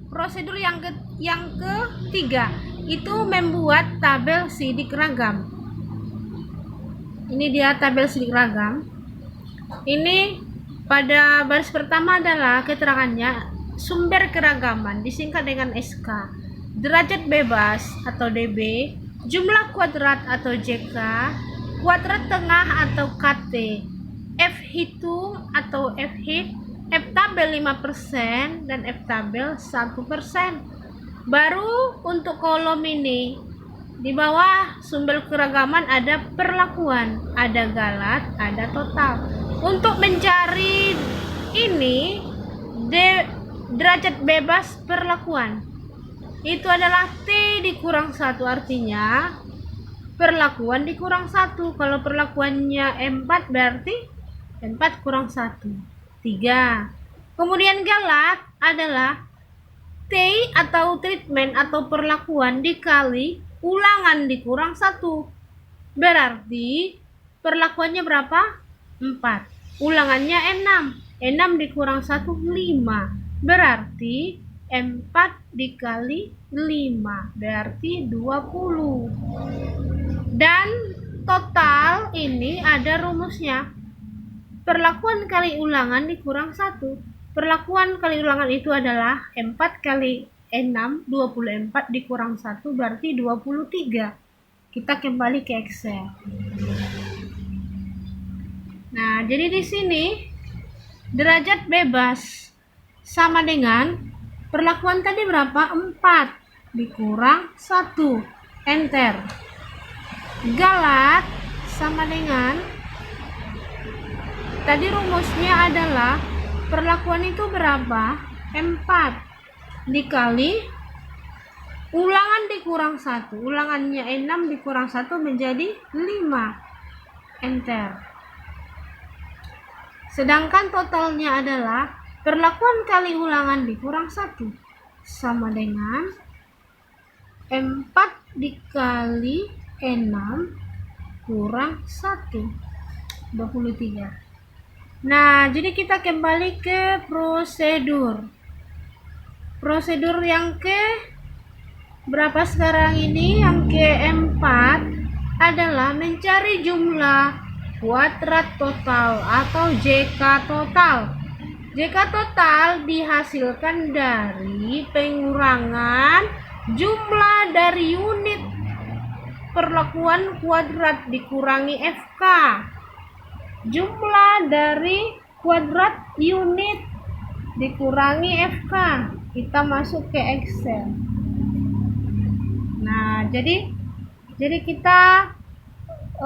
Prosedur yang ketiga itu membuat tabel sidik ragam. Ini dia tabel sidik ragam. Ini pada baris pertama adalah keterangannya sumber keragaman disingkat dengan SK, derajat bebas atau DB, jumlah kuadrat atau JK, kuadrat tengah atau KT, F hitung atau F hit, F tabel 5% dan F tabel 1%. Baru untuk kolom ini di bawah sumber keragaman ada perlakuan, ada galat, ada total. Untuk mencari ini derajat bebas perlakuan itu adalah T dikurang 1, artinya perlakuan dikurang 1. Kalau perlakuannya 4 berarti 4 kurang 1, 3. Kemudian galat adalah T atau treatment atau perlakuan dikali ulangan dikurang 1. Berarti perlakuannya berapa? 4. Ulangannya 6. 6 dikurang 1, 5. Berarti 4 dikali 5 berarti 20. Dan total ini ada rumusnya. Perlakuan kali ulangan dikurang 1. Perlakuan kali ulangan itu adalah 4 kali 6, 24 dikurang 1 berarti 23. Kita kembali ke Excel. Nah, jadi di sini derajat bebas sama dengan perlakuan tadi berapa? 4 dikurang 1. Enter. Galat sama dengan tadi rumusnya adalah perlakuan itu berapa? 4 dikali ulangan dikurang 1. Ulangannya 6 dikurang 1 menjadi 5. Enter. Sedangkan totalnya adalah perlakuan kali ulangan dikurang 1 sama dengan 4 dikali 6 kurang 1, 23. Nah, jadi kita kembali ke prosedur. Prosedur yang ke berapa sekarang ini? Yang keempat adalah mencari jumlah kuadrat total atau JK total. JK total dihasilkan dari pengurangan jumlah dari unit perlakuan kuadrat dikurangi FK. Jumlah dari kuadrat unit dikurangi FK. Kita masuk ke Excel. Nah, jadi kita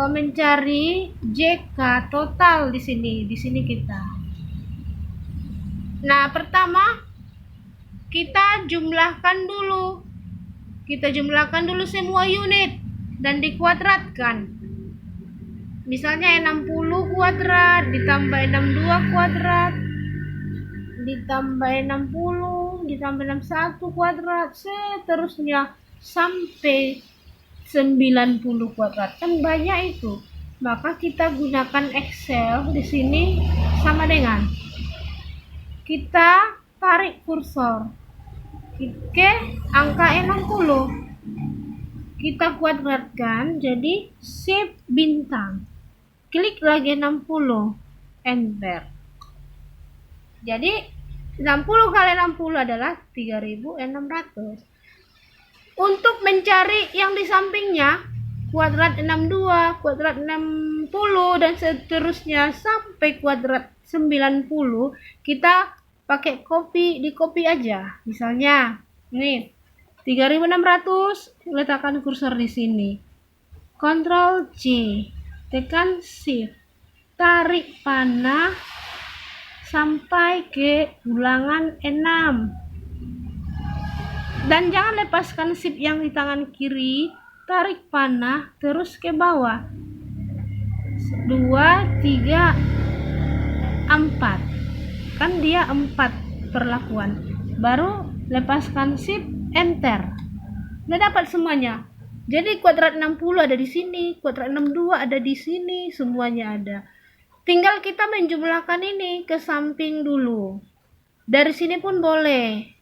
mencari JK total di sini kita. Nah, pertama kita jumlahkan dulu. Kita jumlahkan dulu semua unit dan dikuadratkan. Misalnya 60 kuadrat ditambah 62 kuadrat ditambah 60 ditambah 61 kuadrat seterusnya sampai 90 kuadrat. Kan banyak itu. Maka kita gunakan Excel di sini sama dengan kita tarik kursor ke angka 60. Kita kuadratkan jadi shape bintang. Klik lagi 60. Enter. Jadi 60 kali 60 adalah 3600. Untuk mencari yang di sampingnya kuadrat 62, kuadrat 60 dan seterusnya sampai kuadrat 90, kita pakai di copy aja. Misalnya, nih 3600, letakkan kursor di sini. Ctrl C, tekan Shift, tarik panah sampai ke ulangan 6. Dan jangan lepaskan shift yang di tangan kiri, tarik panah terus ke bawah. 2, 3, 4. Kan dia 4 perlakuan. Baru lepaskan shift, enter. Udah dapat semuanya. Jadi kuadrat 60 ada di sini, kuadrat 62 ada di sini, semuanya ada. Tinggal kita menjumlahkan ini ke samping dulu. Dari sini pun boleh.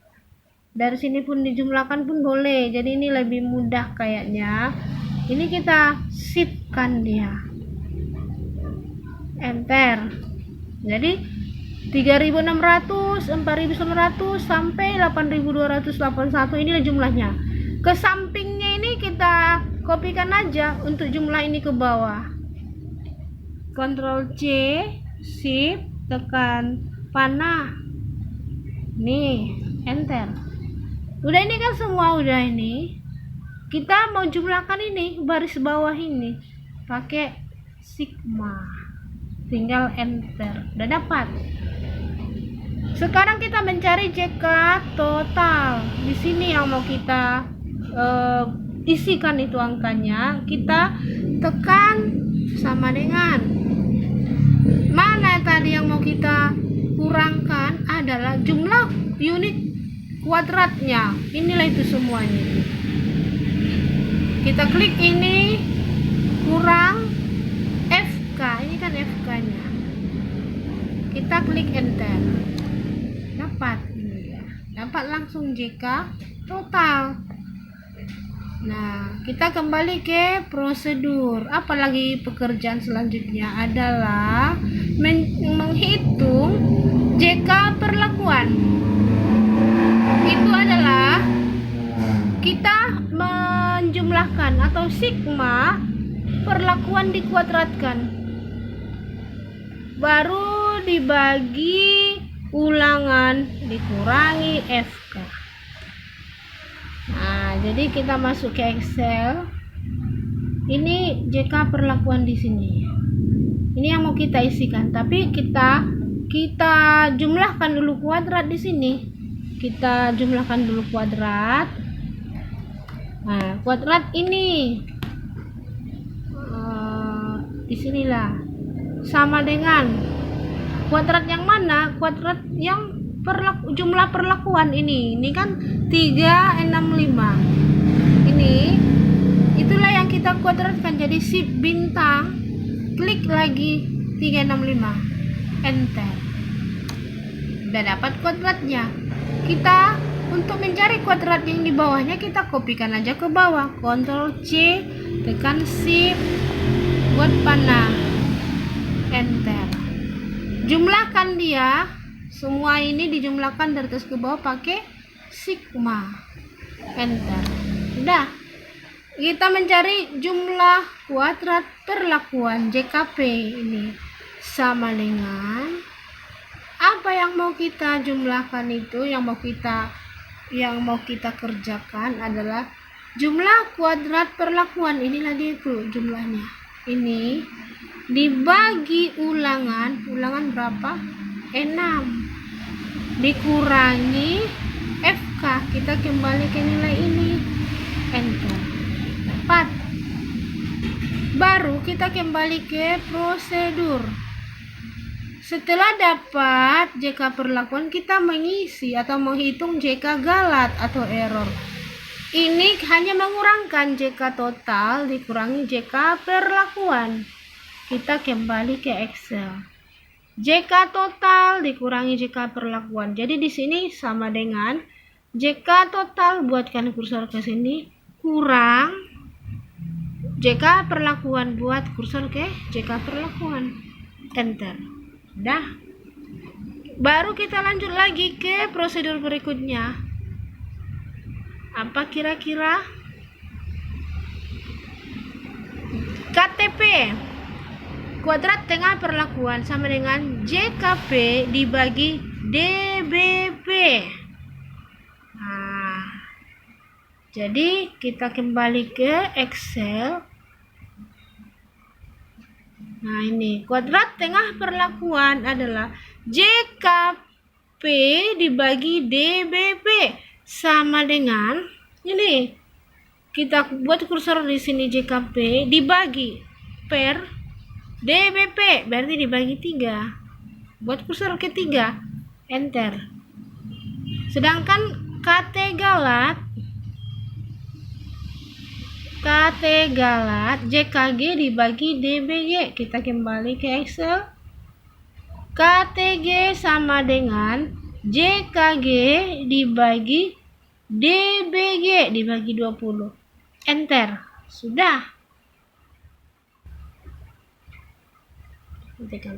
dari sini pun dijumlahkan pun boleh. Jadi ini lebih mudah kayaknya. Ini kita shiftkan dia, enter. Jadi 3.600, 4.900 sampai 8.281 inilah jumlahnya. Ke sampingnya ini kita kopikan aja untuk jumlah ini ke bawah. Ctrl C, Shift, tekan panah. Nih, enter. Udah ini kan semua udah ini. Kita mau jumlahkan ini baris bawah ini pakai sigma. Tinggal enter. Udah dapat. Sekarang kita mencari JK total. Di sini yang mau kita isikan itu angkanya. Kita tekan sama dengan mana tadi yang mau kita kurangkan adalah jumlah unit kuadratnya. Inilah itu semuanya. Kita klik ini, kurang FK, ini kan FK nya, kita klik enter, dapat ini ya, dapat langsung JK total. Nah, kita kembali ke prosedur. Apalagi pekerjaan selanjutnya adalah menghitung JK perlakuan. Itu adalah kita menjumlahkan atau sigma perlakuan dikuadratkan, baru dibagi ulangan dikurangi FK. Nah, jadi kita masuk ke Excel. Ini JK perlakuan di sini. Ini yang mau kita isikan, tapi kita jumlahkan dulu kuadrat di sini. Kita jumlahkan dulu kuadrat. Nah, kuadrat ini disinilah sama dengan kuadrat yang mana? Kuadrat yang jumlah perlakuan ini kan 365. Ini itulah yang kita kuadratkan. Jadi shift bintang, klik lagi 365, enter. Udah dapat kuadratnya. Kita untuk mencari kuadrat yang di bawahnya kita kopikan aja ke bawah. Ctrl C, tekan shift, buat panah, enter. Jumlahkan dia. Semua ini dijumlahkan dari atas ke bawah pakai sigma, enter. Udah. Kita mencari jumlah kuadrat perlakuan JKP ini sama dengan apa yang mau kita jumlahkan itu, yang mau kita kerjakan adalah jumlah kuadrat perlakuan. Inilah dia tuh jumlahnya. Ini dibagi ulangan berapa? 6 dikurangi FK. Kita kembali ke nilai ini, enter, dapat. Baru kita kembali ke prosedur. Setelah dapat JK perlakuan, kita mengisi atau menghitung JK galat atau error. Ini hanya mengurangkan JK total dikurangi JK perlakuan. Kita kembali ke Excel. JK total dikurangi JK perlakuan. Jadi di sini sama dengan JK total, buatkan kursor ke sini, kurang JK perlakuan, buat kursor ke JK perlakuan, enter. Dah. Baru kita lanjut lagi ke prosedur berikutnya. Apa kira-kira? KTP. Kuadrat tengah perlakuan sama dengan JKP dibagi DBP. Nah, jadi kita kembali ke Excel. Nah, ini kuadrat tengah perlakuan adalah JKP dibagi DBP sama dengan ini. Kita buat kursor di sini, JKP dibagi per DBP, berarti dibagi 3. Buat kursor ke 3, enter. Sedangkan KT galat JKG dibagi DBG. Kita kembali ke Excel. KTG sama dengan JKG dibagi DBG dibagi 20. Enter. Sudah. Ketikkan.